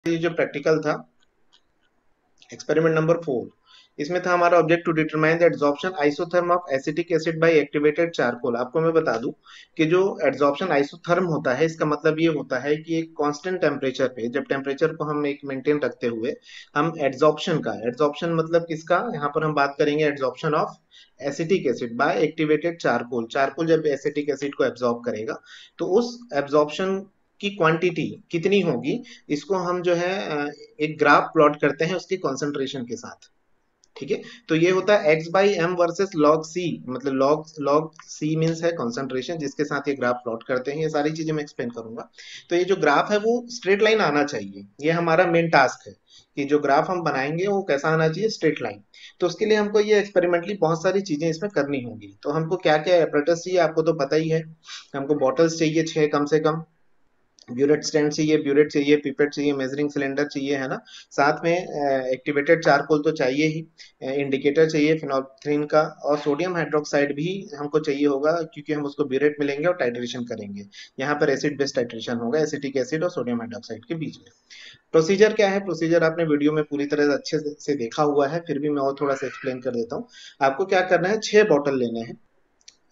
ये जो प्रैक्टिकल था एक्सपेरिमेंट नंबर 4, इसमें था हमारा object to determine the adsorption isotherm of acetic acid by activated charcoal. आपको मैं बता दूं कि जो एड्सॉर्प्शन आइसोथर्म होता है इसका मतलब ये होता है कि एक कांस्टेंट टेम्परेचर पे, जब टेम्परेचर को हम एक मेंटेन रखते हुए हम एड्सॉर्प्शन मतलब किसका, यहाँ पर हम बात करेंगे adsorption of acetic acid by activated charcoal. Charcoal जब एसिटिक एसिड को एब्जॉर्ब करेगा तो उस एब्जॉर्प्शन की क्वांटिटी कितनी होगी, इसको हम जो है एक ग्राफ प्लॉट करते हैं उसकी कॉन्सेंट्रेशन के साथ। ठीक है, तो ये होता है X by M versus log C, मतलब लॉग लॉग सी मीन्स है कॉन्सेंट्रेशन, जिसके साथ ये ग्राफ प्लॉट करते हैं। ये सारी चीजें मैं एक्सप्लेन करूंगा। तो ये जो ग्राफ है वो स्ट्रेट लाइन आना चाहिए, ये हमारा मेन टास्क है कि जो ग्राफ हम बनाएंगे वो कैसा आना चाहिए, स्ट्रेट लाइन। तो उसके लिए हमको ये एक्सपेरिमेंटली बहुत सारी चीजें इसमें करनी होगी। तो हमको क्या क्या एपरेटस चाहिए आपको तो पता ही है। हमको बॉटल्स चाहिए 6 कम से कम, ब्यूरेट स्टैंड चाहिए, ब्यूरेट चाहिए, पिपेट चाहिए, मेजरिंग सिलेंडर चाहिए, है ना। साथ में एक्टिवेटेड चारकोल तो चाहिए ही, इंडिकेटर चाहिए फिनोल्फ्थालीन का, और सोडियम हाइड्रोक्साइड भी हमको चाहिए होगा क्योंकि हम उसको ब्यूरेट में लेंगे और टाइट्रेशन करेंगे। यहाँ पर एसिड बेस्ड टाइट्रेशन होगा एसिटिक एसिड और सोडियम हाइड्रोक्साइड के बीच में। प्रोसीजर क्या है, प्रोसीजर आपने वीडियो में पूरी तरह से अच्छे से देखा हुआ है, फिर भी मैं और थोड़ा सा एक्सप्लेन कर देता हूँ। आपको क्या करना है, 6 बॉटल लेने हैं,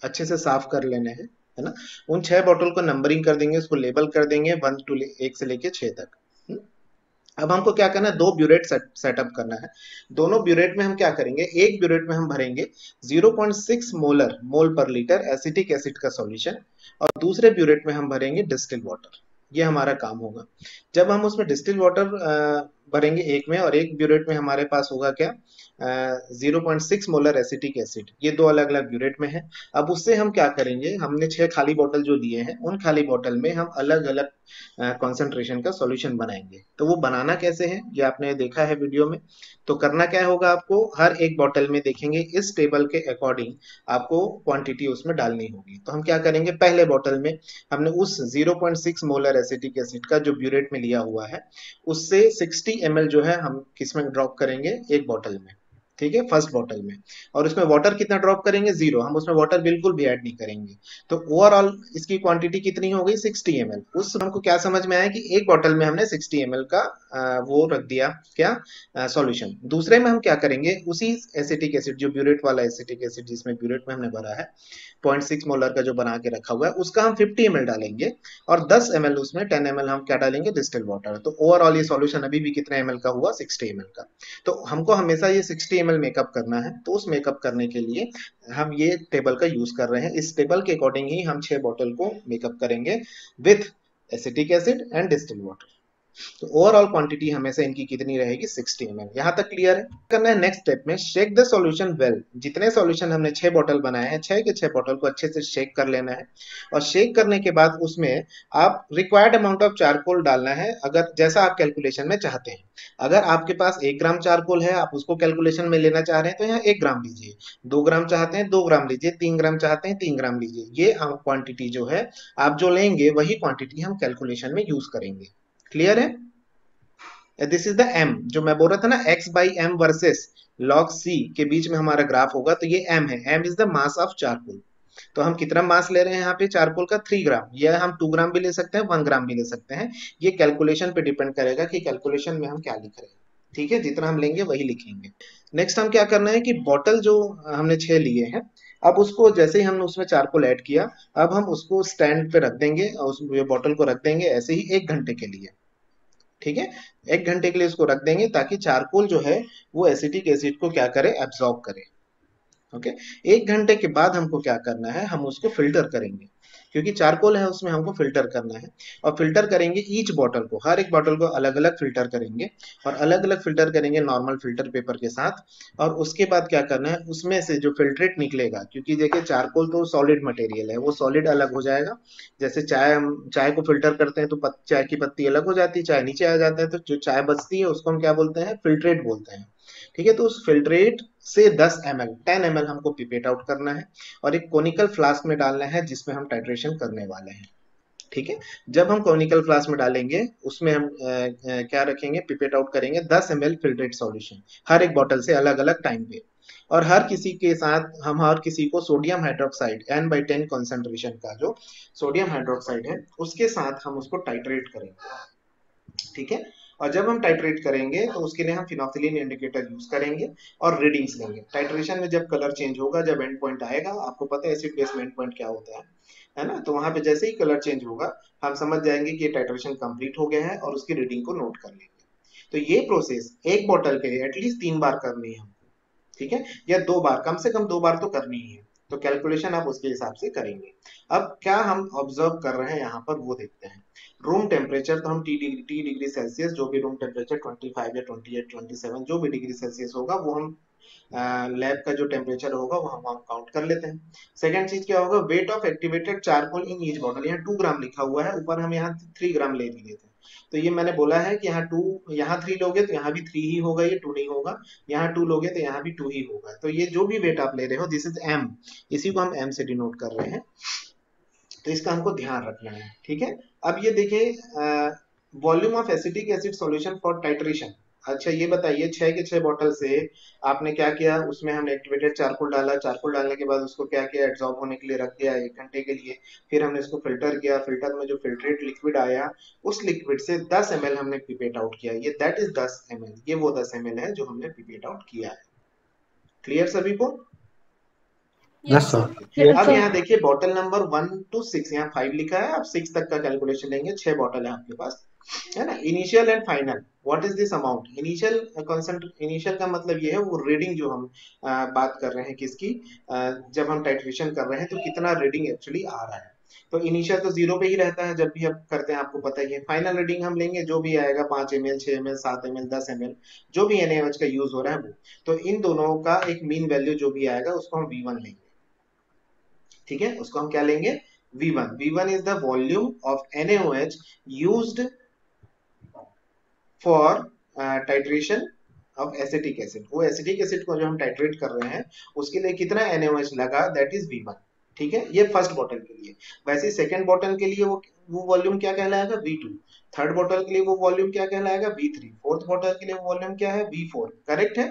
अच्छे से साफ कर लेने हैं, है ना। उन 6 बॉटल को नंबरिंग कर देंगे, उसको लेबल कर देंगे 1 से लेके 6 तक। हम्म? अब हमको क्या करना है, 2 ब्यूरेट सेटअप करना है। दोनों ब्यूरेट में हम क्या करेंगे, एक ब्यूरेट में हम भरेंगे 0.6 मोल पर लीटर एसिटिक एसिड का सॉल्यूशन, और दूसरे ब्यूरेट में हम भरेंगे डिस्टिल वाटर। ये हमारा काम होगा। जब हम उसमें डिस्टिल वाटर भरेंगे एक में, और एक ब्यूरेट में हमारे पास होगा क्या, 0.6 मोलर एसिटिक एसिड, ये दो अलग अलग ब्यूरेट में है। अब उससे हम क्या करेंगे, हमने 6 खाली बॉटल जो लिए हैं उन खाली बॉटल में हम अलग अलग कॉन्सेंट्रेशन का सॉल्यूशन बनाएंगे। तो वो बनाना कैसे है ये आपने देखा है वीडियो में। तो करना क्या होगा, आपको हर एक बॉटल में देखेंगे इस टेबल के अकॉर्डिंग आपको क्वांटिटी उसमें डालनी होगी। तो हम क्या करेंगे, पहले बॉटल में हमने उस 0.6 मोलर एसिटिक एसिड का जो ब्यूरेट में लिया हुआ है उससे 60 ml जो है हम किसमें ड्रॉप करेंगे, एक बॉटल में। ठीक है, फर्स्ट बॉटल में। और उसमें वाटर कितना ड्रॉप करेंगे, 0, हम उसमें वाटर बिल्कुल भी ऐड नहीं करेंगे। तो ओवरऑल इसकी क्वांटिटी कितनी हो गई, 60 ml। उस हमको क्या समझ में आया कि एक बॉटल में हमने 60 ml का वो रख दिया क्या, सॉल्यूशन। दूसरे में हम क्या करेंगे, उसी एसिटिक एसिड जो ब्यूरेट वाला एसिटिक एसिड जिसमें ब्यूरेट में हमने भरा है 0.6 मोलर का जो बना के रखा हुआ है उसका हम 50 ml डालेंगे, और 10 ml उसमें 10 ml हम क्या डालेंगे, डिस्टिल वाटर। तो ओवरऑल ये सॉल्यूशन अभी भी कितने ml का हुआ, 60 ml का। तो हमको हमेशा ये 60 ml मेकअप करना है। तो उस मेकअप करने के लिए हम ये टेबल का यूज कर रहे हैं। इस टेबल के अकॉर्डिंग ही हम 6 बॉटल को मेकअप करेंगे with acetic acid and distil water. तो ओवरऑल क्वांटिटी हमेशा इनकी कितनी रहेगी, 60 ml। यहाँ तक क्लियर है। करना है नेक्स्ट स्टेप में, शेक द सॉल्यूशन वेल। जितने सॉल्यूशन हमने 6 बॉटल बनाए हैं, 6 के 6 बॉटल को अच्छे से शेक कर लेना है। और शेक करने के बाद उसमें आप रिक्वायर्ड अमाउंट ऑफ चारकोल डालना है, अगर जैसा आप कैलकुलेशन में चाहते हैं। अगर आपके पास 1 ग्राम चारकोल है, आप उसको कैलकुलेशन में लेना चाह रहे हैं तो यहाँ 1 ग्राम लीजिए। 2 ग्राम चाहते हैं 2 ग्राम लीजिए, 3 ग्राम चाहते हैं 3 ग्राम लीजिए। ये क्वांटिटी जो है आप जो लेंगे वही क्वांटिटी हम कैलकुलेशन में यूज करेंगे। क्लियर है। दिस इज द एम, जो मैं बोल रहा था ना x by M versus log c के बीच में हमारा ग्राफ होगा, तो ये एम है। M is the mass of charcoal. तो हम कितना मास ले रहे हैं यहाँ पे चारकोल का, 3 ग्राम। यह हम 2 ग्राम भी ले सकते हैं, 1 ग्राम भी ले सकते हैं। ये कैलकुलेशन पे डिपेंड करेगा कि कैलकुलेशन में हम क्या लिख रहे हैं। ठीक है, जितना हम लेंगे वही लिखेंगे। नेक्स्ट हम क्या करना है कि बॉटल जो हमने 6 लिए हैं, अब उसको जैसे ही हमने उसमें चारकोल ऐड किया, अब हम उसको स्टैंड पे रख देंगे और उस बॉटल को रख देंगे ऐसे ही 1 घंटे के लिए। ठीक है, 1 घंटे के लिए उसको रख देंगे ताकि चारकोल जो है वो एसिटिक एसिड को क्या करे, एब्सॉर्ब करे। ओके, 1 घंटे के बाद हमको क्या करना है, हम उसको फिल्टर करेंगे, क्योंकि चारकोल है उसमें हमको फिल्टर करना है। और फिल्टर करेंगे ईच बॉटल को, हर एक बॉटल को अलग अलग फिल्टर करेंगे, और अलग अलग फिल्टर करेंगे नॉर्मल फिल्टर पेपर के साथ। और उसके बाद क्या करना है, उसमें से जो फिल्ट्रेट निकलेगा, क्योंकि देखिए चारकोल तो सॉलिड मटेरियल है, वो सॉलिड अलग हो जाएगा। जैसे चाय, हम चाय को फिल्टर करते हैं तो चाय की पत्ती अलग हो जाती है, चाय नीचे आ जाता है, तो जो चाय बचती है उसको हम क्या बोलते हैं, फिल्ट्रेट बोलते हैं। ठीक है, तो उस फिल्ट्रेट से 10 ml 10 ml हमको पिपेट आउट करना है, और एक कोनिकल फ्लास्क में डालना है जिसमें हम टाइट्रेशन करने वाले हैं। ठीक है, जब हम कोनिकल फ्लास्क में डालेंगे उसमें हम क्या रखेंगे, पिपेट आउट करेंगे 10 ml फिल्ट्रेट सॉल्यूशन, हर एक बॉटल से अलग अलग टाइम पे। और हर किसी के साथ हम हर किसी को सोडियम हाइड्रोक्साइड N/10 कॉन्सेंट्रेशन का जो सोडियम हाइड्रोक्साइड है उसके साथ हम उसको टाइट्रेट करेंगे। ठीक है, और जब हम टाइट्रेट करेंगे तो उसके लिए हम फिनोक्सिलिन इंडिकेटर यूज करेंगे और रीडिंग्स लेंगे। टाइट्रेशन में जब कलर चेंज होगा, जब एंड पॉइंट आएगा, आपको पता है एसिड बेस में एंड पॉइंट क्या होता है ना, तो वहां पे जैसे ही कलर चेंज होगा हम समझ जाएंगे कि ये टाइट्रेशन कंप्लीट हो गया है और उसकी रीडिंग को नोट कर लेंगे। तो ये प्रोसेस एक बॉटल के लिए एटलीस्ट 3 बार करनी है, ठीक है, या 2 बार, कम से कम 2 बार तो करनी ही है। तो कैलकुलेशन आप उसके हिसाब से करेंगे। अब क्या हम ऑब्जर्व कर रहे हैं यहाँ पर वो देखते हैं। रूम टेम्परेचर तो हम टी डिग्री सेल्सियस, जो भी रूम टेम्परेचर 25 या 28 27 जो भी डिग्री सेल्सियस होगा वो हम लैब का जो टेम्परेचर होगा वो हम काउंट कर लेते हैं। सेकंड चीज क्या होगा, weight of activated charcoal in each bottle, यहाँ 2 ग्राम लिखा हुआ है, ऊपर हम यहाँ 3 ग्राम ले लिए थे। तो ये मैंने बोला है कि यहाँ 2, यहाँ 3 लोगे तो यहाँ भी 3 ही होगा, ये 2 नहीं होगा। यहाँ 2 लोगे तो यहाँ भी 2 ही होगा। तो ये जो भी वेट आप ले रहे हो, दिस इज एम, इसी को हम एम से डिनोट कर रहे हैं। तो इसका हमको ध्यान रखना है, ठीक है। अब ये देखिए, volume of acetic acid solution for titration. अच्छा ये बताइए, 6 के 6 बॉटल से आपने क्या किया, उसमें हमने एक्टिवेटेड चारकोल डाला, चारकोल डालने के बाद उसको क्या किया, एब्जॉर्ब होने के लिए रख दिया 1 घंटे के लिए। फिर हमने इसको फिल्टर किया, फिल्टर में जो फिल्ट्रेट लिक्विड आया, उस लिक्विड से 10 ml हमने पिपेट आउट किया। ये दैट इज 10 ml, ये वो 10 ml है जो हमने पिपेट आउट किया है। क्लियर सभी को? Yes sir. अब यहाँ देखिए बॉटल नंबर 1 to 6, यहाँ 5 लिखा है, आप 6 तक का कैलकुलेशन लेंगे। 6 बॉटल है आपके पास, है ना। Initial and final, what is this amount? Initial initial का मतलब ये है वो रीडिंग जो हम बात कर रहे हैं किसकी, जब हम टाइट्रेशन कर रहे हैं तो कितना रीडिंग एक्चुअली आ रहा है। तो इनिशियल तो 0 पे ही रहता है जब भी आप करते हैं, आपको पता ही है। फाइनल रीडिंग हम लेंगे जो भी आएगा, 5 ml 6 ml 7 ml 10 ml, जो भी NaOH का यूज हो रहा है वो। तो इन दोनों का एक मीन वैल्यू जो भी आएगा उसको हम V1 लेंगे, ठीक है। उसको हम क्या लेंगे, V1। V1 is the volume of NaOH used for titration of acetic acid। वो एसिटिक एसिड को जो हम टाइट्रेट कर रहे हैं उसके लिए कितना NaOH लगा, दैट इज V1, ठीक है। ये फर्स्ट बॉटल के लिए। वैसे सेकंड बॉटल के लिए वो वॉल्यूम क्या कहलाएगा, V2। थर्ड बॉटल के लिए वो वॉल्यूम क्या कहलाएगा, V3। फोर्थ बॉटल के लिए वो वॉल्यूम क्या है, V4। करेक्ट है?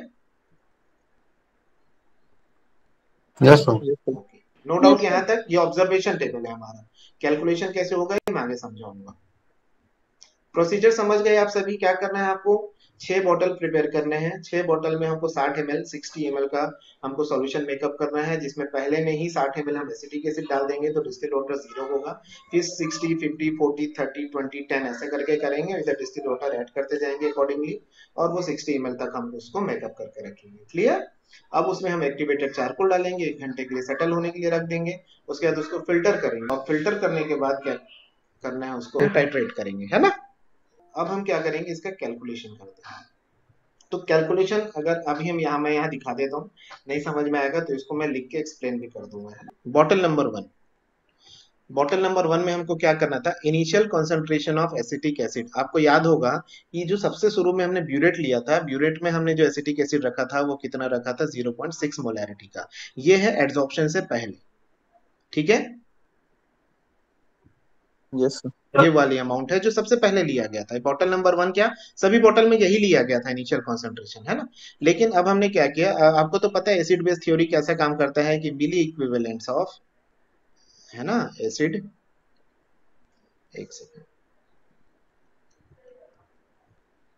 Yes sir. Okay, no doubt यहाँ तक। ये ऑब्जर्वेशन टेबल है हमारा। कैलकुलेशन कैसे होगा ये मैं आगे समझाऊंगा। प्रोसीजर समझ गए आप सभी? क्या करना है आपको, 6 बॉटल प्रिपेयर करने हैं। 6 बॉटल में हमको 60 ml 60 ml का हमको सॉल्यूशन मेकअप करना है, जिसमें पहले में ही 60 ml हम एसिटिक एसिड डाल देंगे तो डिस्टिल वाटर 0 होगा। फिर 60 50 40 30 20 10 ऐसे करके करेंगे, इधर डिस्टिल वाटर ऐड करते जाएंगे अकॉर्डिंगली, और वो 60 ml तक हम उसको मेकअप करके रखेंगे। क्लियर? अब उसमें हम एक्टिवेटेड चारकोल डालेंगे, 1 घंटे के लिए सेटल होने के लिए रख देंगे। उसके बाद उसको फिल्टर करेंगे, और फिल्टर करने के बाद क्या करना है, उसको टाइट्रेट करेंगे, है ना। अब हम क्या करेंगे, इसका कैलकुलेशन करते हैं। तो कैलकुलेशन अगर अभी हम मैं यहाँ दिखा देता हूँ, नहीं समझ में आएगा तो इसको मैं लिख के एक्सप्लेन भी कर दूंगा, है ना। बॉटल नंबर 1, बॉटल नंबर 1 में हमको क्या करना था, initial concentration of acetic acid. आपको याद होगा कि जो सबसे शुरू में हमने ब्यूरेट लिया था, ब्यूरेट में हमने जो एसिटिक एसिड रखा था वो कितना रखा था, 0.6 मोलैरिटी का। ये है एड्सॉर्प्शन से पहले, ठीक है। Yes sir. ये वाली अमाउंट है जो सबसे पहले लिया गया था। बॉटल नंबर 1 क्या, सभी बॉटल में यही लिया गया था, इनिशियल कॉन्सेंट्रेशन, है ना। लेकिन अब हमने क्या किया, आपको तो पता है एसिड बेस थ्योरी कैसा काम करता है कि मिली इक्विवेलेंट्स ऑफ, है ना, एसिड, एक सेकंड,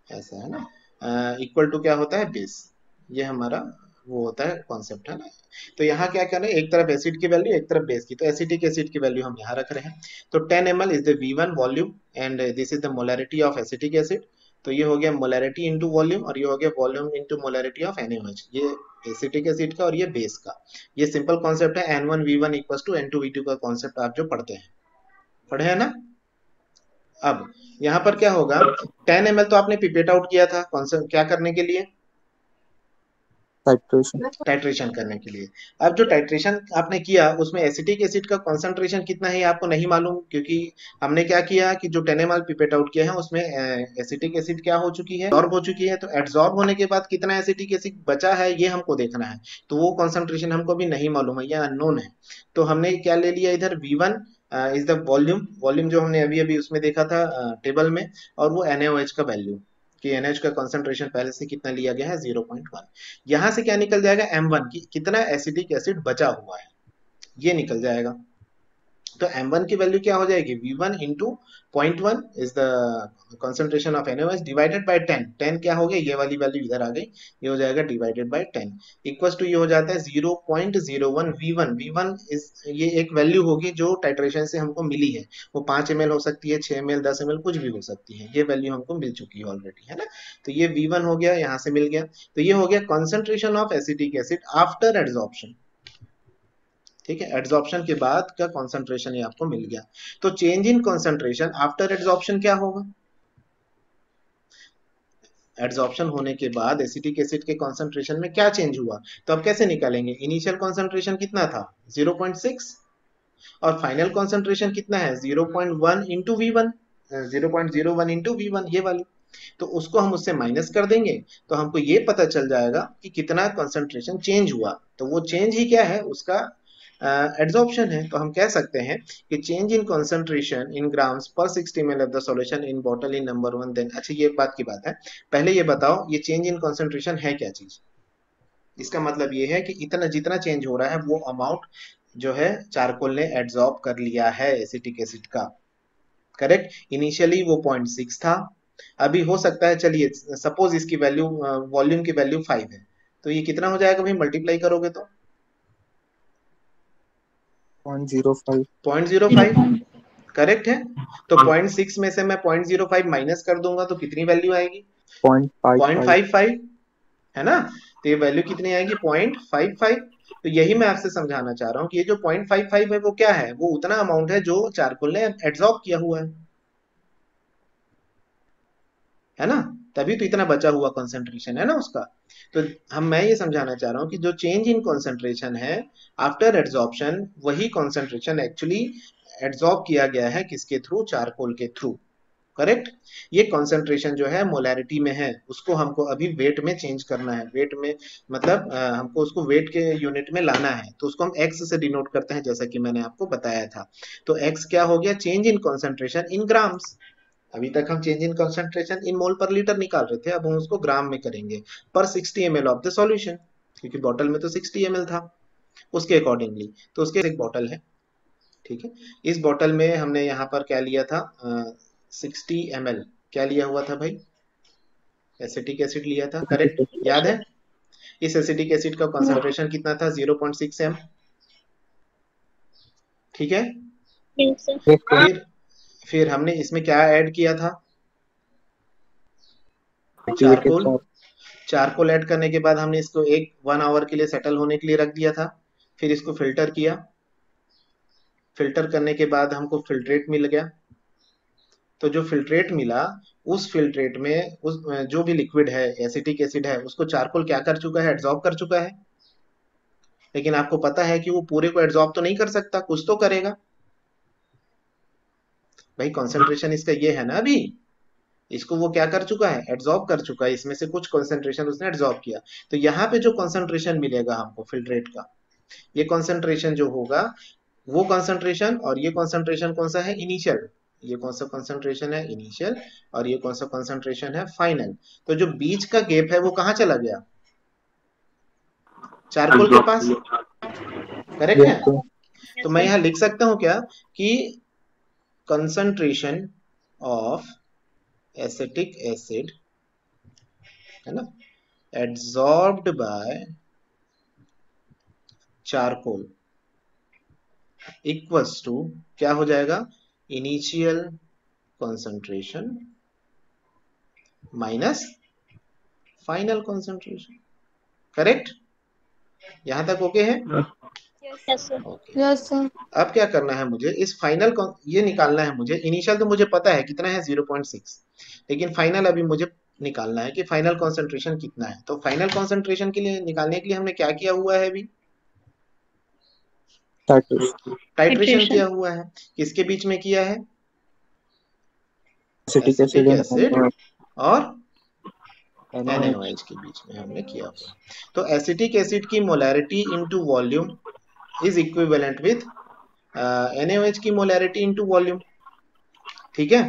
ऐसा है ना, इक्वल टू क्या होता है, बेस। ये हमारा वो होता है कॉन्सेप्ट, है ना। तो यहाँ क्या कर रहे हैं, एक तरफ एसिड की वैल्यू, एक तरफ बेस की। तो एसिटिक एसिड की वैल्यू हम यहाँ रख रहे हैं। तो 10 ml is the V1 volume and this is the molarity of acetic acid. तो ये हो गया मोलैरिटी इनटू वॉल्यूम, और ये हो गया volume into molarity of NaOH। ये एसिटिक एसिड का और ये बेस का। ये सिंपल कॉन्सेप्ट है, N1V1 इक्वल्स टू N2V2 का कॉन्सेप्ट आप जो पढ़ते हैं, पढ़े हैं ना। अब यहाँ पर क्या होगा, 10 ml तो आपने पिपेट आउट किया था, कॉन्सेप्ट क्या करने के लिए, टाइट्रेशन। टाइट्रेशन करने के लिए। अब जो टाइट्रेशन आपने किया उसमें एसिटिक एसिड का कॉन्सेंट्रेशन कितना है आपको नहीं मालूम, क्योंकि हमने क्या किया कि जो 10 ml पिपेट आउट किया है उसमें एसिटिक एसिड क्या हो चुकी है, एब्जॉर्ब हो चुकी है। तो एब्जॉर्ब होने के बाद कितना एसिटिक एसिड बचा है ये हमको देखना है। तो वो कॉन्सेंट्रेशन हमको भी नहीं मालूम है, ये अननोन है। तो हमने क्या ले लिया इधर, V1 is the volume, volume जो हमने अभी अभी उसमें देखा था टेबल में, और वो NaOH का वैल्यू, कि NH का कंसंट्रेशन पहले से कितना लिया गया है, 0.1। यहां से क्या निकल जाएगा, M1 की कितना एसिटिक एसिड बचा हुआ है, ये निकल जाएगा। तो M1 की वैल्यू क्या हो जाएगी, V1 into 0.1 is the concentration of NaOH divided by 10। 10 क्या हो गया, ये वाली वैल्यू इधर आ गई, ये हो जाएगा डिवाइडेड बाय 10 इक्वल्स टू ये हो जाता है 0.01 V1। V1 इज ये एक वैल्यू होगी जो टाइट्रेशन से हमको मिली है, वो 5 ml हो सकती है, 6 ml, 10 ml, कुछ भी हो सकती है, ये वैल्यू हमको मिल चुकी है ऑलरेडी, है ना। तो ये V1 हो गया, यहाँ से मिल गया। तो ये हो गया concentration of acetic acid after adsorption. ठीक है, एड्सॉर्प्शन के बाद का कॉन्सेंट्रेशन ये आपको मिल गया। तो change in concentration after adsorption क्या होगा, एड्सॉर्प्शन होने के बाद एसिटिक एसिड के कॉन्सेंट्रेशन में क्या चेंज हुआ, तो अब कैसे निकालेंगे, इनिशियल कॉन्सेंट्रेशन कितना था 0.6 और फाइनल कॉन्सेंट्रेशन कितना है 0.1 इंटू V1, 0.01 इंटू V1 ये वाली, तो उसको हम उससे माइनस कर देंगे तो हमको ये पता चल जाएगा कि कितना कंसंट्रेशन चेंज हुआ। तो वो चेंज ही क्या है, उसका एड्सॉर्प्शन है। तो हम कह सकते हैं कि change in concentration in grams पर 60 ml of the solution in bottle in number 1 then. अच्छा ये बात की बात है, पहले ये बताओ ये चेंज इन कंसंट्रेशन है क्या चीज। इसका मतलब ये है कि इतना जितना चेंज हो रहा है वो अमाउंट जो है चारकोल ने एड्सॉर्ब कर लिया है एसिटिक एसिड का। करेक्ट, इनिशियली वो 0.6 था, अभी हो सकता है, चलिए सपोज इसकी वैल्यू वॉल्यूम की वैल्यू 5 है, तो ये कितना हो जाएगा भाई, मल्टीप्लाई करोगे तो 0.05 0.05 करेक्ट है। तो 0.6 में से मैं 0.05 माइनस कर दूंगा तो कितनी वैल्यू आएगी 0.55 0.55, है ना। तो ये वैल्यू कितनी आएगी 0.55। तो यही मैं आपसे समझाना चाह रहा हूँ कि ये जो 0.55 है वो क्या है, वो उतना अमाउंट है जो चारकोल ने एब्जॉर्ब किया हुआ है ना, तभी तो इतना बचा हुआ कंसंट्रेशन है ना उसका। तो मैं ये समझाना चाह रहा हूँ कि जो चेंज इन कंसंट्रेशन है आफ्टर एड्सॉर्प्शन, वही कंसंट्रेशन एक्चुअली एड्सॉर्ब किया गया है किसके थ्रू, चारकोल के थ्रू। करेक्ट, ये कंसंट्रेशन जो है मोलैरिटी में है, उसको हमको अभी वेट में चेंज करना है, वेट में मतलब हमको उसको वेट के यूनिट में लाना है, तो उसको हम एक्स से डिनोट करते हैं जैसा कि मैंने आपको बताया था। तो एक्स क्या हो गया, change in concentration in grams. अभी तक हम चेंज इन कंसंट्रेशन इन मोल पर लीटर निकाल रहे थे, अब हम उसको ग्राम में करेंगे पर 60 ml ऑफ द सॉल्यूशन, क्योंकि बॉटल में तो 60 ml था उसके अकॉर्डिंगली। तो उसके एक बॉटल है, ठीक है, इस बॉटल में हमने यहाँ पर क्या लिया था 60 ml, क्या लिया हुआ था भाई, एसिटिक एसिड लिया था, करेक्ट, याद है। इस एसिटिक एसिड का कंसंट्रेशन कितना था 0.6 m, ठीक है। फिर हमने इसमें क्या ऐड किया था, चारकोल। चारकोल ऐड करने के बाद हमने इसको 1 आवर के लिए सेटल होने के लिए रख दिया था, फिर इसको फिल्टर किया, फिल्टर करने के बाद हमको फिल्ट्रेट मिल गया। तो जो फिल्ट्रेट मिला, उस फिल्ट्रेट में उस जो भी लिक्विड है एसिटिक एसिड है उसको चारकोल क्या कर चुका है, एड्सॉर्ब कर चुका है। लेकिन आपको पता है कि वो पूरे को एड्सॉर्ब तो नहीं कर सकता, कुछ तो करेगा भाई, कंसंट्रेशन इसका ये है ना अभी, इसको वो क्या कर चुका है, एड्सॉर्ब कर चुका है, इसमें से कुछ कंसंट्रेशन उसने एड्सॉर्ब किया। तो यहाँ पे जो कंसंट्रेशन मिलेगा हमको फिल्ट्रेट का, ये कंसंट्रेशन जो होगा वो कंसंट्रेशन, और ये कंसंट्रेशन कौन सा है, इनिशियल, ये कौन सा कंसंट्रेशन है इनिशियल, और ये कौन सा कंसंट्रेशन है फाइनल। तो जो बीच का गैप है वो कहाँ चला गया, चारकोल के पास, करेक्ट है। तो मैं यहाँ लिख सकता हूँ क्या कि कंसंट्रेशन ऑफ एसिटिक एसिड, है ना, adsorbed by charcoal equals to क्या हो जाएगा, initial concentration minus final concentration. Correct, यहां तक ओके है। Okay, yes sir. अब क्या करना है मुझे, इस फाइनल ये निकालना है मुझे, इनिशियल तो मुझे पता है कितना है 0.6, लेकिन फाइनल अभी मुझे निकालना है कि फाइनल कंसंट्रेशन कितना है। तो फाइनल कंसंट्रेशन के लिए निकालने के लिए हमने क्या किया हुआ है, अभी टाइट्रेशन किया हुआ है, किसके बीच में किया है, एसिटिक एसिड और NaOH के बीच में हमने किया हुआ। तो एसिटिक एसिड की molarity into volume is equivalent with NaOH की मोलैरिटी इनटू वॉल्यूम, ठीक है।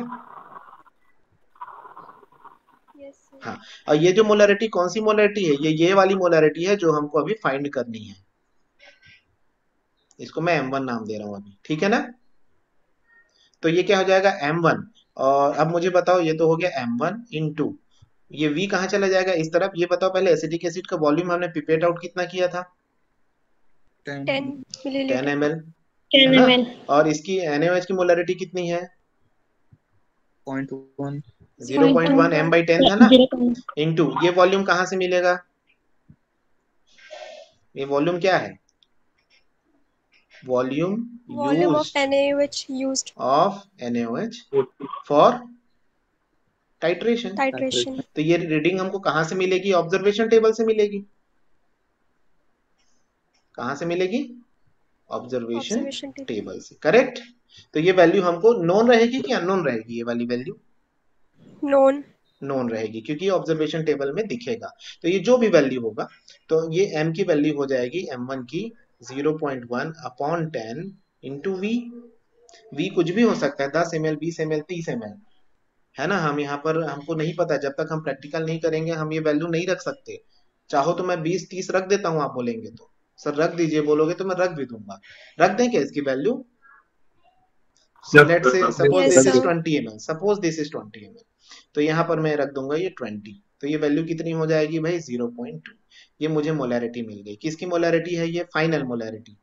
हाँ, और ये जो मोलैरिटी कौन सी मोलैरिटी है, ये वाली मोलैरिटी है जो हमको अभी फाइंड करनी है, इसको मैं M1 नाम दे रहा हूं अभी, ठीक है ना। तो ये क्या हो जाएगा M1। और अब मुझे बताओ, ये तो हो गया M1 इंटू ये V कहाँ चला जाएगा, इस तरफ। ये बताओ पहले, एसिटिक एसिड का वॉल्यूम हमने पिपेट आउट कितना किया था, 10 10 10 मिलीलीटर। ml, 10 है ना। ml। और इसकी NaOH की मोलरिटी कितनी है, 0.1 0.1 M/10 था ना, इंटू ये वॉल्यूम कहाँ से मिलेगा, ये वॉल्यूम क्या है, volume volume of used NaOH used of NaOH for titration. titration। तो ये रीडिंग हमको कहाँ से मिलेगी, ऑब्जर्वेशन टेबल से मिलेगी। कहाँ से मिलेगी, ऑब्जर्वेशन ऑब्जर्वेशन टेबल। टेबल से, करेक्ट। तो ये वैल्यू हमको नोन रहेगी कि अननोन रहेगी, ये वाली वैल्यू नोन। नोन रहेगी, क्योंकि ऑब्जर्वेशन टेबल में दिखेगा। तो ये जो भी वैल्यू होगा, तो ये m की वैल्यू हो जाएगी M1 की 0.1 अपॉन 10 इंटू V कुछ भी हो सकता है, 10 ml, 20 ml, 30 ml, है ना। हम यहाँ पर हमको नहीं पता, जब तक हम प्रैक्टिकल नहीं करेंगे हम ये वैल्यू नहीं रख सकते। चाहो तो मैं 20-30 रख देता हूँ, आप बोलेंगे तो सर रख दीजिए, बोलोगे तो मैं रख भी दूंगा। रख दें क्या इसकी वैल्यू, लेट से suppose Yes this is sir। 20 ml, suppose this is 20 ml, तो यहाँ पर मैं रख दूंगा ये 20। तो ये वैल्यू कितनी हो जाएगी भाई, 0.2। ये मुझे मोलैरिटी मिल गई। किसकी मोलैरिटी है, ये फाइनल मोलैरिटी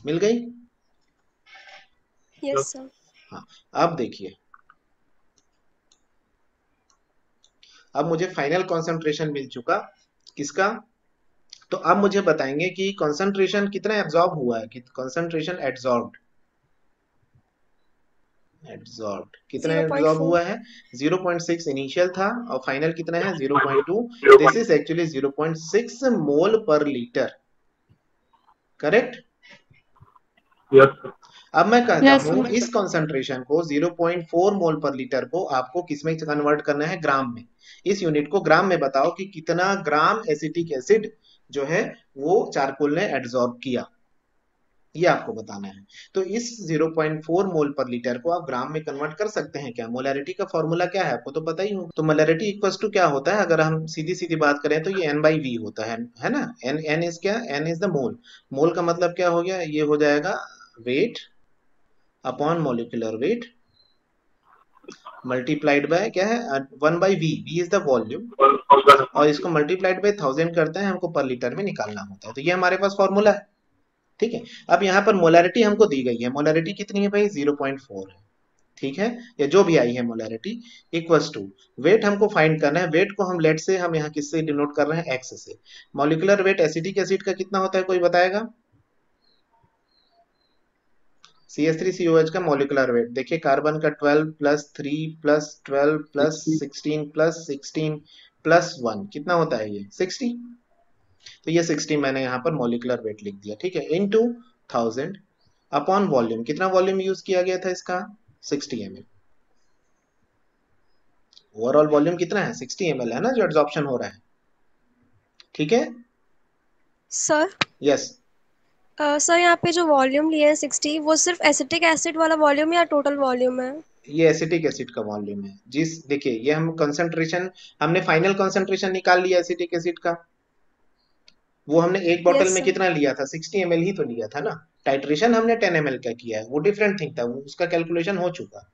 मिल गई। Yes sir। हाँ, अब देखिए, अब मुझे फाइनल कॉन्सेंट्रेशन मिल चुका, किसका। तो अब मुझे बताएंगे कि कॉन्सेंट्रेशन कितना एब्जॉर्ब हुआ है, कि कॉन्सेंट्रेशन एब्जॉर्ब्ड, एब्जॉर्ब्ड कितना एब्जॉर्ब 0.4। हुआ है, 0.6 इनिशियल था और फाइनल कितना है 0.2। दिस इज एक्चुअली 0.6 मोल पर लीटर, करेक्ट। अब मैं कहता Yes हूं sir। इस कॉन्सेंट्रेशन को 0.4 मोल पर लीटर को आपको किसमें कन्वर्ट करना है, ग्राम में। इस यूनिट को ग्राम में बताओ कि कितना ग्राम एसिटिक एसिड जो है वो चारकोल ने एब्जॉर्ब किया, ये आपको बताना है। तो इस 0.4 मोल पर लीटर को आप ग्राम में कन्वर्ट कर सकते हैं क्या, मोलैरिटी का फॉर्मूला क्या है आपको तो पता ही होगा। तो मोलैरिटी इक्वल्स टू क्या होता है, अगर हम सीधी सीधी बात करें तो ये N/V होता है ना। N इज क्या, N इज द मोल। मोल का मतलब क्या हो गया, ये हो जाएगा weight upon molecular weight multiplied by क्या है, 1/V, V is the volume, और इसको मल्टीप्लाइड बाय 1000 करते हैं, हमको पर लीटर में निकालना होता है। तो ये हमारे पास फॉर्मूला है, ठीक है। अब यहाँ पर मोलैरिटी हमको दी गई है, मोलैरिटी कितनी है भाई, 0.4 है, ठीक है, या जो भी आई है मोलैरिटी, इक्वल्स टू वेट हमको फाइंड करना है। वेट को हम लेट से हम यहाँ किससे डिनोट कर रहे हैं, एक्स से। मॉलिक्यूलर वेट एसिटिक एसिड का कितना होता है, कोई बताएगा। CH3COH का मॉलिक्यूलर वेट देखिए, कार्बन का 12 plus 3 plus 12 plus 60 16 plus 16 plus 1 कितना होता है, ये 60। तो ये 60 मैंने यहाँ पर मॉलिक्यूलर वेट लिख दिया, ठीक है, इनटू 1000 अपॉन वॉल्यूम। कितना वॉल्यूम यूज किया गया था इसका, 60 ml। ओवरऑल वॉल्यूम कितना है, 60 ml है ना, जो एब्जॉर्प्शन हो रहा है, ठीक है। सर यस, सर यहाँ पे जो वॉल्यूम लिया है 60, वो सिर्फ एसिटिक एसिड वाला वॉल्यूम या टोटल वॉल्यूम है। ये एसिटिक एसिड का वॉल्यूम है। जिस देखिए, ये हम कंसंट्रेशन, हमने फाइनल कंसंट्रेशन निकाल लिया एसिटिक एसिड का। वो हमने एक बॉटल यस में सर। कितना लिया था, 60 ml ही तो लिया था ना। टाइट्रेशन हमने 10 ml का किया है, वो डिफरेंट थिंग था, वो उसका कैलकुलेशन हो चुका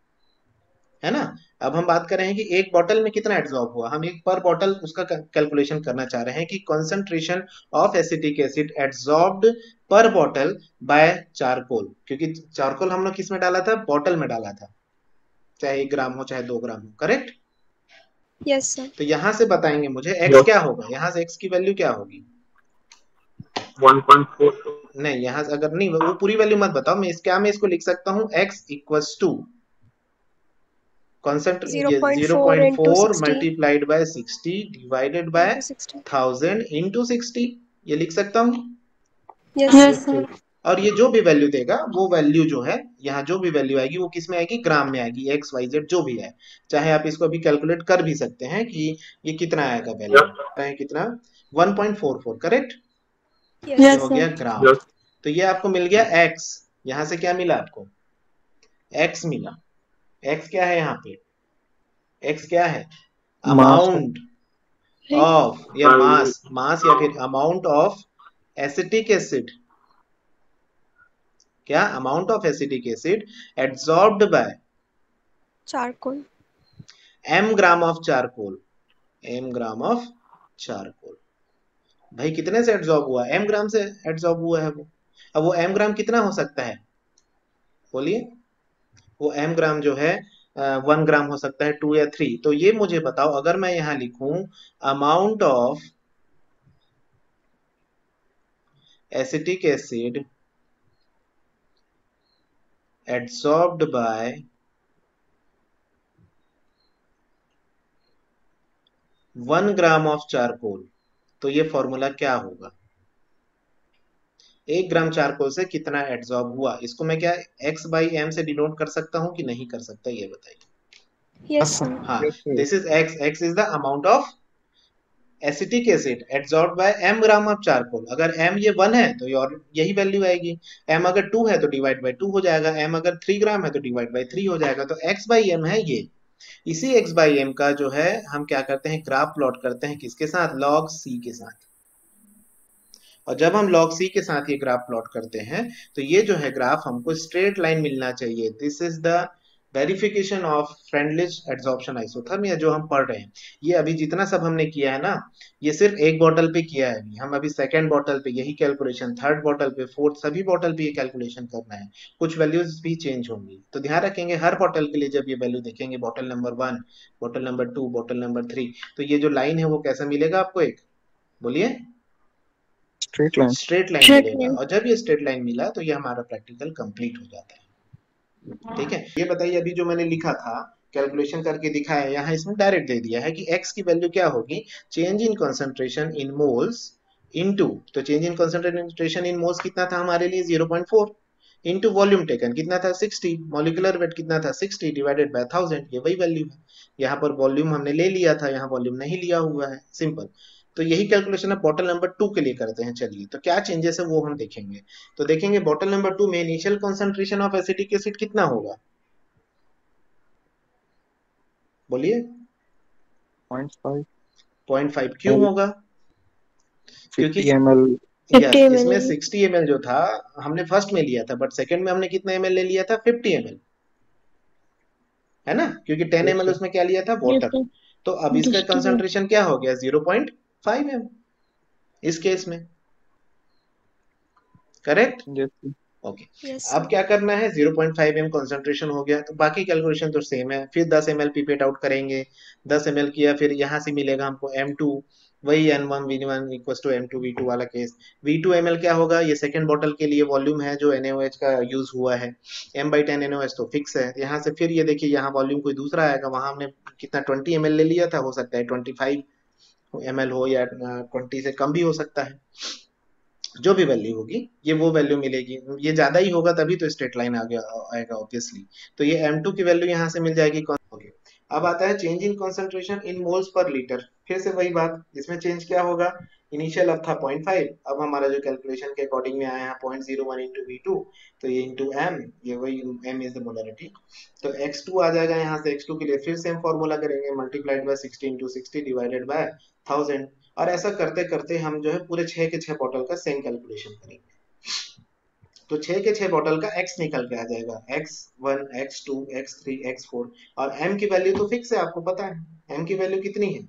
है ना। अब हम बात कर रहे हैं कि एक बॉटल में कितना एब्जॉर्ब हुआ, हम एक पर बॉटल उसका कैलकुलेशन करना चाह रहे हैं कि concentration of acetic acid absorbed पर बॉटल बाय चारकोल, क्योंकि चारकोल हम लोग किस में डाला था, बॉटल में डाला था, चाहे 1 ग्राम हो चाहे 2 ग्राम हो, करेक्ट। Yes sir. तो यहां से बताएंगे मुझे एक्स क्या होगा, यहां से एक्स की वैल्यू क्या होगी, 1.4 नहीं यहाँ से अगर नहीं, वो पूरी वैल्यू मत बताओ, मैं क्या मैं इसको लिख सकता हूँ, X equals to zero 0.4 point into four 60 multiplied by 60 divided by into 60। 1000 into 60, ये लिख सकता हूँ। Yes yes sir. sir और ये जो भी वैल्यू देगा, वो वैल्यू जो है यहाँ जो भी वैल्यू आएगी वो किस में आएगी, ग्राम में आएगी, एक्स वाई जेड जो भी है। चाहे आप इसको अभी कैलकुलेट कर भी सकते हैं कि ये कितना आएगा वैल्यू, चाहे कितना, 1.44, करेक्ट। ये यस हो सर। गया ग्राम। तो ये आपको मिल गया एक्स, यहाँ से क्या मिला आपको, एक्स मिला। एक्स क्या है यहाँ पे, एक्स क्या है, mass है अमाउंट ऑफ या मास या फिर अमाउंट ऑफ एसिटिक एसिड क्या? Amount of acetic acid absorbed by charcoal. m gram of charcoal, m gram of charcoal. भाई कितने से एब्सॉर्ब हुआ? m ग्राम से एब्सॉर्ब हुआ है वो। अब वो m ग्राम कितना हो सकता है? बोलिए। वो m ग्राम जो है 1 ग्राम हो सकता है, 2 या 3। तो ये मुझे बताओ, अगर मैं यहाँ लिखूं amount of acetic acid absorbed by 1 gram of charcoal, तो ये फॉर्मूला क्या होगा? 1 ग्राम चारकोल से कितना एब्सॉर्ब हुआ, इसको मैं क्या x बाई m से डिनोट कर सकता हूँ कि नहीं कर सकता, ये बताइए। Yes sir. हाँ, Yes, sir. This is x is the amount of acetic acid absorbed by m gram of charcoal. अगर m ये 1 है तो और यही वैल्यू आएगी, m अगर 2 है तो डिवाइड बाय 2 हो जाएगा, m अगर 3 ग्राम है तो डिवाइड बाय 3 हो जाएगा। तो x बाई m है ये। इसी x बाई m का जो है हम क्या करते हैं, ग्राफ प्लॉट करते हैं, किसके साथ? log c के साथ। और जब हम log c के साथ ये ग्राफ प्लॉट करते हैं तो ये जो है ग्राफ हमको स्ट्रेट लाइन मिलना चाहिए। This is the verification of Freundlich adsorption isotherm, जो हम पढ़ रहे हैं। ये अभी जितना सब हमने किया है ना, ये सिर्फ एक बॉटल पे किया है। हम अभी सेकेंड बॉटल पे यही कैलकुलेशन, थर्ड बॉटल पे, फोर्थ, सभी बॉटल पे ये कैलकुलेशन करना है। कुछ वैल्यूज भी चेंज होंगी, तो ध्यान रखेंगे हर बॉटल के लिए जब ये वैल्यू देखेंगे, bottle number 1, bottle number 2, bottle number 3, तो ये जो लाइन है वो कैसा मिलेगा आपको? एक बोलिए। Straight line. Straight line Straight मिलेगा। line. और जब ये स्ट्रेट लाइन मिला तो ये हमारा प्रैक्टिकल कंप्लीट हो जाता है। ठीक है, ये बताइए, अभी जो मैंने लिखा था, कैलकुलेशन करके दिखाया, यहाँ इसमें डायरेक्ट दे दिया है कि x की वैल्यू क्या होगी, change in concentration in moles into, तो change in concentration in moles कितना था हमारे लिए? 0.4 इनटू वॉल्यूम टेकन कितना था? 60, मॉलिक्यूलर वेट कितना था? 60 डिवाइडेड बाय 1000, ये वही वैल्यू है। यहाँ पर वॉल्यूम हमने ले लिया था, यहाँ वॉल्यूम नहीं लिया हुआ है, सिंपल। तो यही कैलकुलेशन अब बॉटल नंबर 2 के लिए करते हैं। चलिए, तो क्या चेंजेस है वो हम देखेंगे। तो देखेंगे बॉटल नंबर 2 में initial concentration of acetic acid कितना होगा? बोलिए। 0.5 0.5 क्यों होगा? क्योंकि 50 ml. यस, 50 इसमें ml. 60 ml जो था हमने फर्स्ट में लिया था, बट सेकंड में हमने कितना ml ले लिया था? 50 ml, है ना? क्योंकि 10 Yes, ml sir. उसमें क्या लिया था? Yes water. sir. तो अब इसका Distillate. कंसंट्रेशन क्या हो गया? 0.5 m इस केस में, correct? Yes, sir. Okay. Yes अब sir. क्या करना है, 0.5 m कंसंट्रेशन हो गया तो बाकी कैलकुलेशन तो सेम है। फिर 10 ml पीपेट आउट करेंगे, 10 ml किया, फिर यहाँ से मिलेगा हमको m2, वही n1 v1 equal to m2 v2 वाला केस। v2 ml क्या होगा? ये सेकंड बॉटल के लिए वॉल्यूम है जो NaOH का यूज हुआ है, m/10 NaOH तो फिक्स है। यहाँ से फिर ये देखिए, यहाँ वॉल्यूम कोई दूसरा आएगा, वहां हमने कितना 20 ml ले लिया था, हो सकता है 25 ml हो या 20 से कम भी हो सकता है। जो भी वैल्यू होगी ये वो वैल्यू मिलेगी, ये ज्यादा ही होगा तभी तो स्ट्रेट लाइन आ गया आएगा ऑब्वियसली। तो ये m2 की वैल्यू यहाँ से मिल जाएगी। ओके, अब आता है change in concentration in moles per litre. फिर से वही बात, इसमें चेंज क्या होगा? इनिशियल अब था 0.5, अब हमारा जो कैलकुलेशन के अकॉर्डिंग में आया है 0.01 इंटू v2, तो ये इंटू m, ये वही m इज द मोलरिटी। तो x2 आ जाएगा, यहाँ से x2 के लिए फिर सेम फॉर्मूला करेंगे, multiplied by 60 into 60 divided bye 1000। और ऐसा करते करते हम जो है पूरे 6 के 6 बॉटल का सेम कैलकुलेशन करेंगे। तो 6 के 6 बॉटल का x निकल के आ जाएगा, x1, x2, x3, x4। और m की वैल्यू तो फिक्स है, आपको पता है m की वैल्यू कितनी है।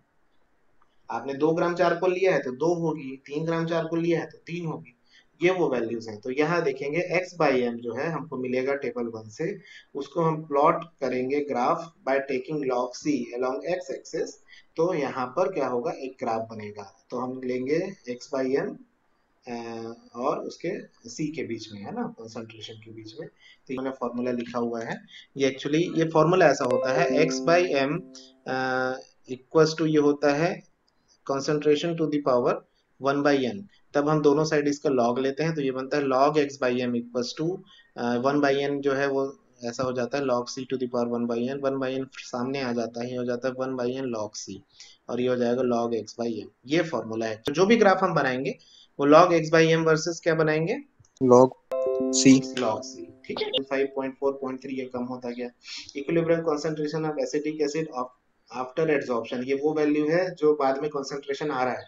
आपने 2 ग्राम चारकोल लिया है तो 2 होगी, 3 ग्राम चारकोल लिया है तो 3 होगी। ये वो वैल्यूज हैं। तो यहाँ देखेंगे x बाई एम जो है हमको मिलेगा टेबल 1 से, उसको हम प्लॉट करेंगे graph by taking log c along x axis. तो यहाँ पर क्या होगा, एक ग्राफ बनेगा। तो हम लेंगे x बाई एम और उसके c के बीच में, है ना, कंसंट्रेशन के बीच में। तो मैंने फॉर्मूला लिखा हुआ है, ये एक्चुअली ये फॉर्मूला ऐसा होता है, x by M equals to ये होता है concentration to the power 1 by N. तब हम दोनों साइड इसका लॉग लेते हैं तो ये बनता है log x by M equals to 1 by N जो है वो ऐसा हो जाता है log c to the power 1 by N. 1 by N सामने आ जाता है, ये हो जाता है 1 बाई एन log c, और ये हो जाएगा log x बाई एम। ये फॉर्मूला है। तो जो भी ग्राफ हम बनाएंगे वो log x by M versus क्या बनाएंगे? Log C. log c। ठीक है, 5.4.3 ये कम होता गया। Equilibrium concentration of acetic acid of after adsorption, ये वो वैल्यू है जो बाद में कंसंट्रेशन आ रहा है,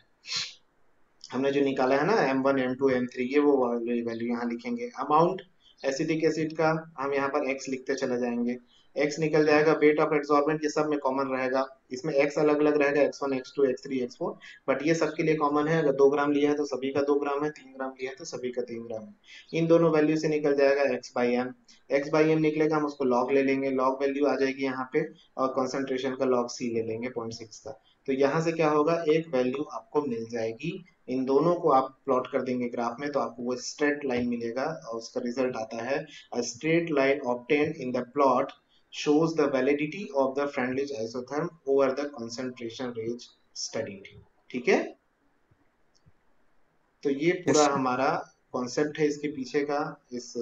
हमने जो निकाला है ना m1 m2 m3, ये वो वैल्यू यहाँ लिखेंगे। अमाउंट एसिटिक एसिड का हम यहाँ पर x लिखते चले जाएंगे, x निकल जाएगा, वेट ऑफ एडसॉर्बेंट ये सब में कॉमन रहेगा, इसमें x अलग अलग रहेगा, x1 x2 x3 x4, but ये सबके लिए कॉमन है, अगर 2 ग्राम लिया है तो सभी का 2 ग्राम है, 3 ग्राम लिया है तो सभी का 3 ग्राम है। इन दोनों वैल्यू से निकल जाएगा x बाई एम निकलेगा, हम उसको लॉग ले लेंगे, लॉग वैल्यू आ जाएगी यहाँ पे, और कॉन्सेंट्रेशन का लॉग c ले लेंगे 0.6 का। तो यहाँ से क्या होगा, एक वैल्यू आपको मिल जाएगी, इन दोनों को आप प्लॉट कर देंगे ग्राफ में तो आपको वो स्ट्रेट लाइन मिलेगा, और उसका रिजल्ट आता है a straight line obtained in the plot shows the validity of the Freundlich isotherm over the concentration range studied। ठीक है, तो ये पूरा yes sir. हमारा कॉन्सेप्ट है इसके पीछे का, इस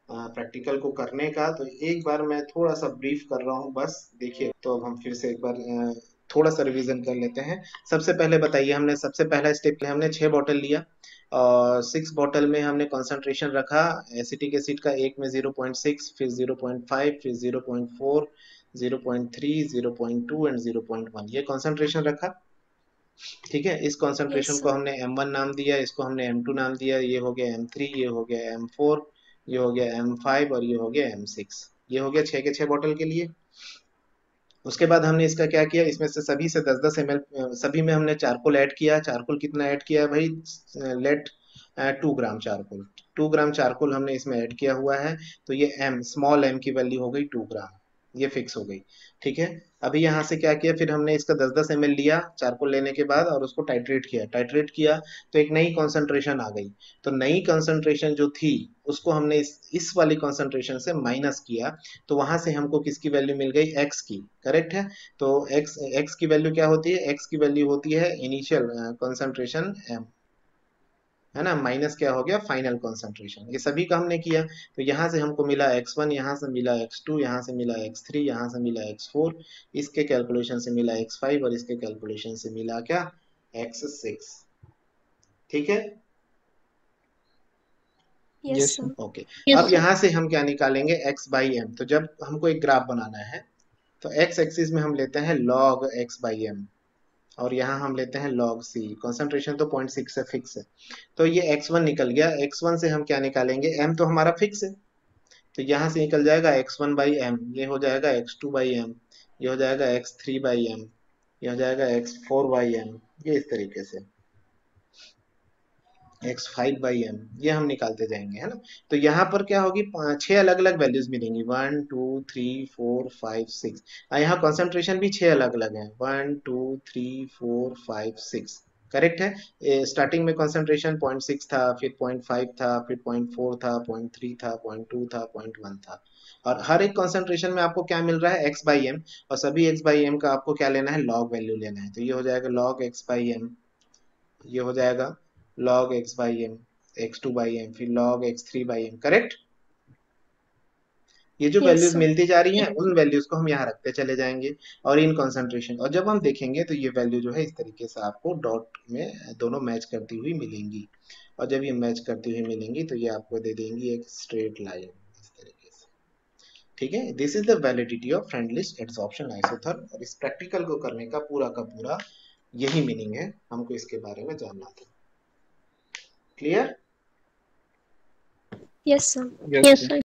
प्रैक्टिकल को करने का। तो एक बार मैं थोड़ा सा ब्रीफ कर रहा हूँ बस, देखिए, तो अब हम फिर से एक बार थोड़ा सा रिवीजन कर लेते हैं। सबसे पहले बताइए, हमने सबसे पहला स्टेप हमने 6 बॉटल लिया, और 6 बॉटल में हमने कंसंट्रेशन रखा एसिटिक एसिड का, एक में 0.6, फिर 0.5, फिर 0.4, 0.3, 0.2 एंड 0.1, ये कंसंट्रेशन रखा। ठीक है, इस कंसंट्रेशन यस को सर। हमने M1 नाम दिया, इसको हमने M2 नाम दिया, ये हो गया M3, ये हो गया M4, ये हो गया M5 और ये हो गया M6। ये हो गया 6 के 6 बॉटल के लिए। उसके बाद हमने इसका क्या किया, इसमें से सभी से 10-10 ml, सभी में हमने चारकोल ऐड किया। चारकोल कितना ऐड किया है भाई, लेट 2 ग्राम चारकोल, 2 ग्राम चारकोल हमने इसमें ऐड किया हुआ है। तो ये m, स्मॉल m की वैल्यू हो गई 2 ग्राम, ये फिक्स हो गई। ठीक है, अभी यहाँ से क्या किया, फिर हमने इसका 10-10 ml लिया चारकोल लेने के बाद, और उसको टाइट्रेट किया, टाइट्रेट किया तो एक नई कॉन्सेंट्रेशन आ गई। तो नई कॉन्सेंट्रेशन जो थी उसको हमने इस वाली कॉन्सेंट्रेशन से माइनस किया, तो वहां से हमको किसकी वैल्यू मिल गई, x की। करेक्ट है, तो x की वैल्यू क्या होती है, x की वैल्यू होती है इनिशियल कॉन्सेंट्रेशन m, है ना, माइनस क्या हो गया, फाइनल कॉन्सेंट्रेशन। ये सभी का हमने किया, तो यहाँ से हमको मिला x1, यहाँ से मिला x2, यहाँ से मिला x3, यहाँ से मिला x4, इसके कैलकुलेशन से मिला x5, और इसके कैलकुलेशन से मिला क्या, x6। ठीक है, yes yes sir. Sir. Okay. अब यहाँ से हम क्या निकालेंगे, x बाई एम। तो जब हमको एक ग्राफ बनाना है तो x एक्सिस में हम लेते हैं log x बाई एम, और यहाँ हम लेते हैं log c। कंसंट्रेशन तो 0.6 से फिक्स है, तो ये x1 निकल गया। x1 से हम क्या निकालेंगे, m तो हमारा फिक्स है, तो यहाँ से निकल जाएगा x1 बाई एम, ये हो जाएगा x2 बाई एम, ये हो जाएगा x3 बाई एम, ये हो जाएगा x4 बाई एम, ये इस तरीके से x5 बाई एम, ये हम निकालते जाएंगे, है ना। तो यहाँ पर क्या होगी, 6 अलग अलग वैल्यूज मिलेंगी, 1 2 3 4 5 6। यहाँ कॉन्सेंट्रेशन भी 6 अलग अलग है, 1 2 3 4 5 6। करेक्ट है, स्टार्टिंग में कॉन्सेंट्रेशन 0.6 था, फिर 0.5 था, फिर 0.4 था, 0.3 था, 0.2 था, 0.1 था। और हर एक कॉन्सेंट्रेशन में आपको क्या मिल रहा है, x बाई एम, और सभी x बाई एम का आपको क्या लेना है, लॉग वैल्यू लेना है। तो ये हो जाएगा log x बाई एम, ये हो जाएगा log x by M, x2 by M, फिर log x3 by M. Correct, ये जो यस वैल्यूज सर। मिलती जा रही हैं उन वैल्यूज को हम यहाँ रखते चले जाएंगे, और इन कंसंट्रेशन, और जब हम देखेंगे तो ये वैल्यू जो है इस तरीके से आपको डॉट में दोनों मैच करती हुई मिलेंगी, और जब ये मैच करती हुई मिलेंगी तो ये आपको दे देंगी एक स्ट्रेट लाइन इस तरीके से। ठीक है, this is the validity of Freundlich adsorption isotherm, और इस प्रैक्टिकल को करने का पूरा यही मीनिंग है, हमको इसके बारे में जानना था। Clear? Yes sir. Yes sir.